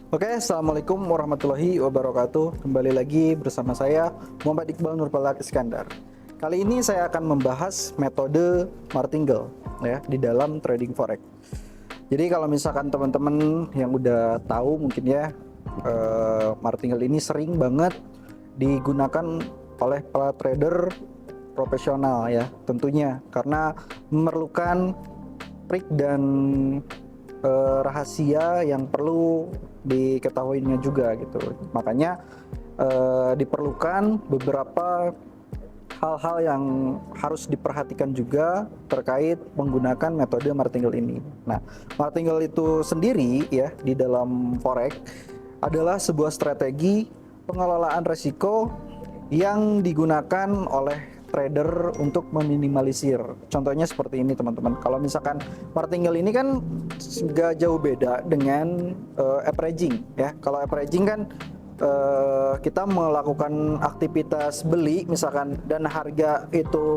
Oke, Assalamualaikum warahmatullahi wabarakatuh. Kembali lagi bersama saya, Muhammad Iqbal Nurpalak Iskandar. Kali ini saya akan membahas metode martingale ya di dalam trading forex. Jadi kalau misalkan teman-teman yang udah tahu mungkin ya, martingale ini sering banget digunakan oleh para trader profesional ya, tentunya karena memerlukan trik dan rahasia yang perlu diketahuinya juga gitu. Makanya diperlukan beberapa hal-hal yang harus diperhatikan juga terkait menggunakan metode martingale ini. Nah, martingale itu sendiri ya di dalam forex adalah sebuah strategi pengelolaan risiko yang digunakan oleh trader untuk meminimalisir. Contohnya seperti ini teman-teman. Kalau misalkan martingale ini kan gak jauh beda dengan averaging ya. Kalau averaging kan kita melakukan aktivitas beli misalkan dan harga itu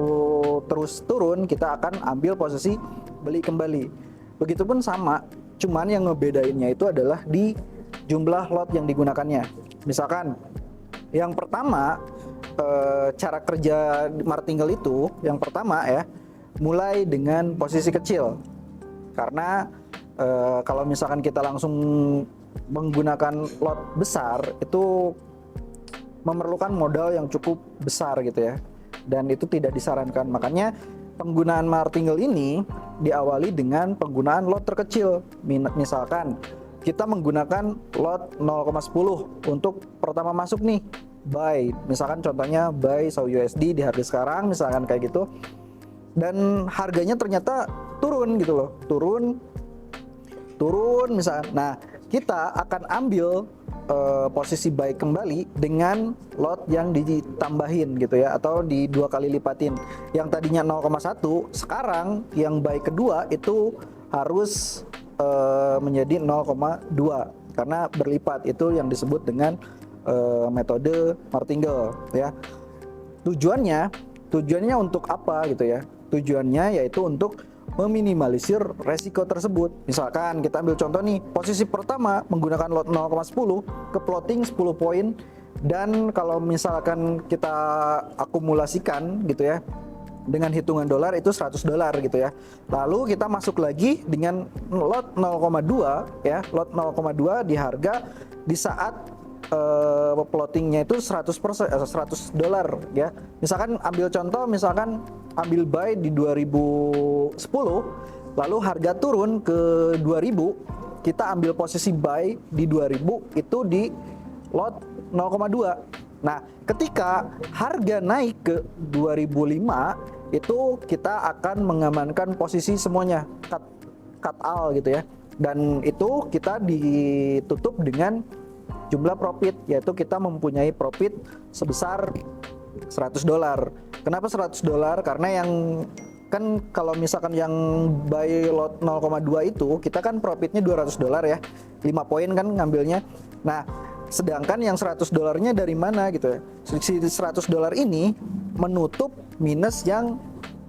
terus turun, kita akan ambil posisi beli kembali. Begitupun sama, cuman yang ngebedainnya itu adalah di jumlah lot yang digunakannya. Misalkan yang pertama, cara kerja martingale itu yang pertama ya, mulai dengan posisi kecil. Karena kalau misalkan kita langsung menggunakan lot besar itu memerlukan modal yang cukup besar gitu ya, dan itu tidak disarankan. Makanya penggunaan martingale ini diawali dengan penggunaan lot terkecil. Misalkan kita menggunakan lot 0,10 untuk pertama masuk nih, buy. Misalkan contohnya buy USD di harga sekarang misalkan kayak gitu, dan harganya ternyata turun gitu loh, turun misalkan. Nah, kita akan ambil posisi buy kembali dengan lot yang ditambahin gitu ya, atau di 2 kali lipatin. Yang tadinya 0,1 sekarang yang buy kedua itu harus menjadi 0,2 karena berlipat. Itu yang disebut dengan metode martingale ya. Tujuannya untuk apa gitu ya? Tujuannya yaitu untuk meminimalisir resiko tersebut. Misalkan kita ambil contoh nih, posisi pertama menggunakan lot 0,10 ke plotting 10 poin, dan kalau misalkan kita akumulasikan gitu ya dengan hitungan dolar itu $100 gitu ya. Lalu kita masuk lagi dengan lot 0,2 ya, lot 0,2 di harga di saat plottingnya itu $100 ya. Misalkan ambil contoh, misalkan ambil buy di 2010, lalu harga turun ke 2000, kita ambil posisi buy di 2000 itu di lot 0,2. Nah, ketika harga naik ke 2005 itu kita akan mengamankan posisi semuanya, cut all gitu ya. Dan itu kita ditutup dengan jumlah profit, yaitu kita mempunyai profit sebesar $100. Kenapa $100? Karena yang kan kalau misalkan yang buy lot 0,2 itu kita kan profitnya $200 ya, 5 poin kan ngambilnya. Nah, sedangkan yang $100-nya dari mana gitu ya, si $100 ini menutup minus yang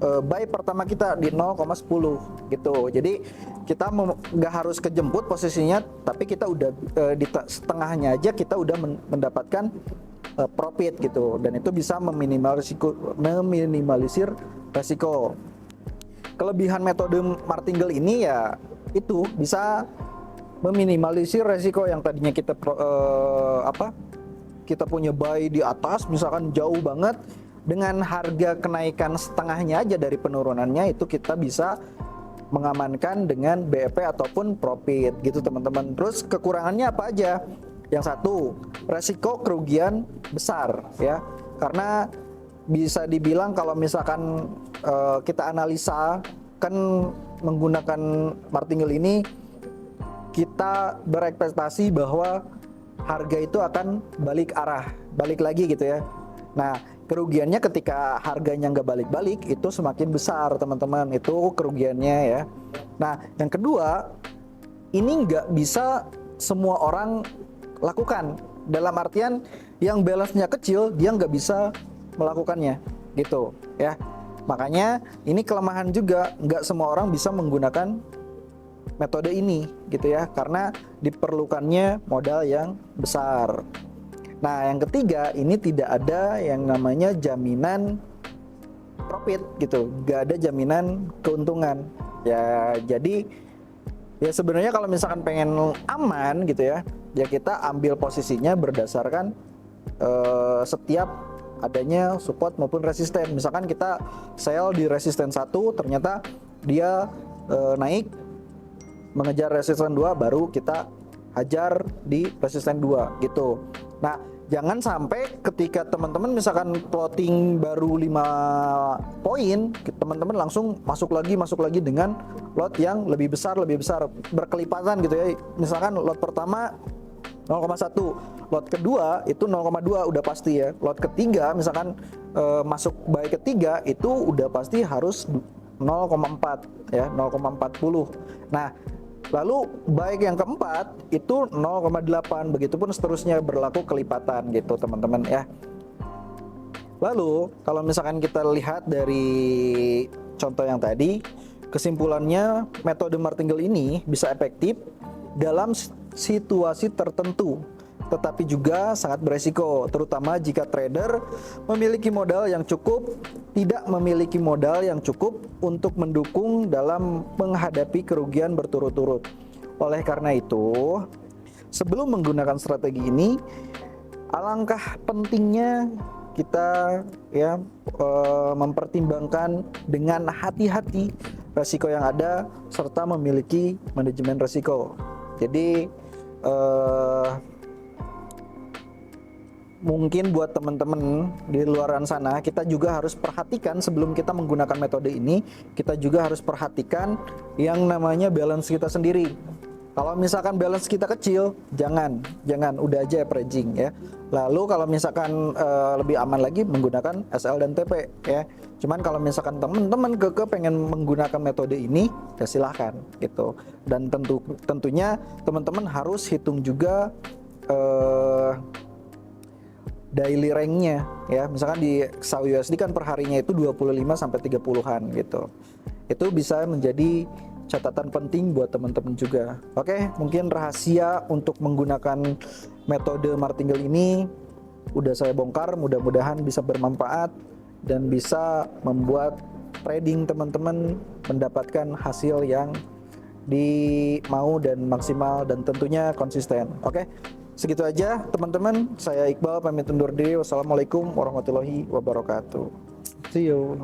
buy pertama kita di 0,10 gitu. Jadi kita nggak harus kejemput posisinya, tapi kita udah di setengahnya aja kita udah mendapatkan profit gitu, dan itu bisa meminimalisir resiko. Kelebihan metode martingale ini ya itu bisa meminimalisir resiko yang tadinya kita kita punya buy di atas misalkan jauh banget, dengan harga kenaikan setengahnya aja dari penurunannya itu kita bisa mengamankan dengan BEP ataupun profit gitu teman-teman. Terus kekurangannya apa aja? Yang satu, resiko kerugian besar ya, karena bisa dibilang kalau misalkan kita analisa kan menggunakan martingale ini, kita berekspektasi bahwa harga itu akan balik lagi gitu ya. Nah, kerugiannya ketika harganya nggak balik-balik itu semakin besar teman-teman, itu kerugiannya ya. Nah, yang kedua, ini nggak bisa semua orang lakukan, dalam artian yang balance-nya kecil dia nggak bisa melakukannya gitu ya. Makanya ini kelemahan juga, nggak semua orang bisa menggunakan metode ini gitu ya, karena diperlukannya modal yang besar. Nah, yang ketiga, ini tidak ada yang namanya jaminan profit gitu, nggak ada jaminan keuntungan ya. Jadi ya sebenarnya kalau misalkan pengen aman gitu ya, ya kita ambil posisinya berdasarkan setiap adanya support maupun resisten. Misalkan kita sell di resisten 1, ternyata dia naik mengejar resisten 2, baru kita hajar di resisten 2 gitu. Nah, jangan sampai ketika teman-teman misalkan plotting baru 5 poin, teman-teman langsung masuk lagi dengan lot yang lebih besar berkelipatan gitu ya. Misalkan lot pertama 0,1, lot kedua itu 0,2 udah pasti ya. Lot ketiga misalkan masuk buy ketiga itu udah pasti harus 0,4 ya, 0,40. Nah, lalu baik yang keempat itu 0,8, begitupun seterusnya, berlaku kelipatan gitu teman-teman ya. Lalu kalau misalkan kita lihat dari contoh yang tadi, kesimpulannya metode martingale ini bisa efektif dalam situasi tertentu, tetapi juga sangat beresiko, terutama jika trader memiliki modal yang cukup, tidak memiliki modal yang cukup untuk mendukung dalam menghadapi kerugian berturut-turut. Oleh karena itu, sebelum menggunakan strategi ini, alangkah pentingnya kita ya mempertimbangkan dengan hati-hati resiko yang ada serta memiliki manajemen resiko. Jadi mungkin buat teman-teman di luaran sana, kita juga harus perhatikan sebelum kita menggunakan metode ini, kita juga harus perhatikan yang namanya balance kita sendiri. Kalau misalkan balance kita kecil, jangan udah aja averaging ya. Lalu kalau misalkan lebih aman lagi menggunakan SL dan TP ya. Cuman kalau misalkan teman-teman pengen menggunakan metode ini, ya silahkan gitu. Dan tentunya teman-teman harus hitung juga daily rank-nya ya. Misalkan di XAUUSD kan per harinya itu 25 sampai 30-an gitu. Itu bisa menjadi catatan penting buat teman-teman juga. Oke, mungkin rahasia untuk menggunakan metode martingale ini udah saya bongkar, mudah-mudahan bisa bermanfaat dan bisa membuat trading teman-teman mendapatkan hasil yang dimau dan maksimal dan tentunya konsisten. Oke, segitu aja teman-teman. Saya Iqbal pamit undur diri. Wassalamualaikum warahmatullahi wabarakatuh. See you.